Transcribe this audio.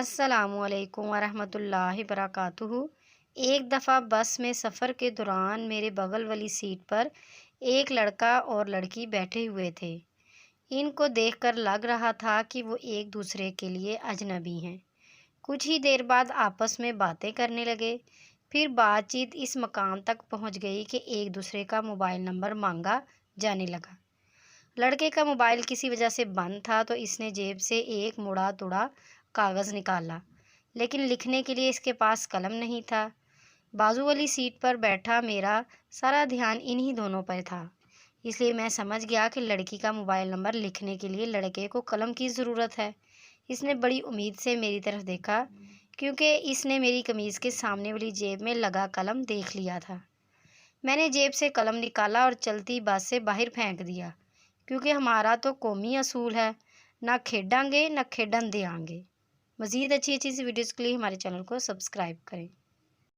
السلام علیکم ورحمۃ اللہ وبرکاتہ۔ ایک دفعہ بس میں سفر کے دوران میرے بغل والی سیٹ پر ایک لڑکا اور لڑکی بیٹھے ہوئے تھے۔ ان کو دیکھ کر لگ رہا تھا کہ وہ ایک دوسرے کے لیے اجنبی ہیں۔ کچھ ہی دیر بعد آپس میں باتیں کرنے لگے۔ پھر بات چیت اس مقام تک پہنچ گئی کہ ایک دوسرے کا موبائل نمبر مانگا جانے لگا۔ لڑکے کا موبائل کسی وجہ سے بند تھا تو اس نے جیب سے ایک مڑا توڑا کاغذ نکالا، لیکن لکھنے کے لیے اس کے پاس قلم نہیں تھا۔ بازو والی سیٹ پر بیٹھا میرا سارا دھیان انہی دونوں پر تھا، اس لیے میں سمجھ گیا کہ لڑکی کا موبائل نمبر لکھنے کے لیے لڑکے کو قلم کی ضرورت ہے۔ اس نے بڑی امید سے میری طرف دیکھا کیونکہ اس نے میری قمیض کے سامنے والی جیب میں لگا قلم دیکھ لیا تھا۔ میں نے جیب سے قلم نکالا اور چلتی بس سے باہر پھینک دیا، کیونکہ ہمارا تو قومی اصول ہے، نہ کھیڈاں گے نہ کھیڈن دیاں گے۔ مزید اچھی سی ویڈیوز کے لیے ہمارے چینل کو سبسکرائب کریں۔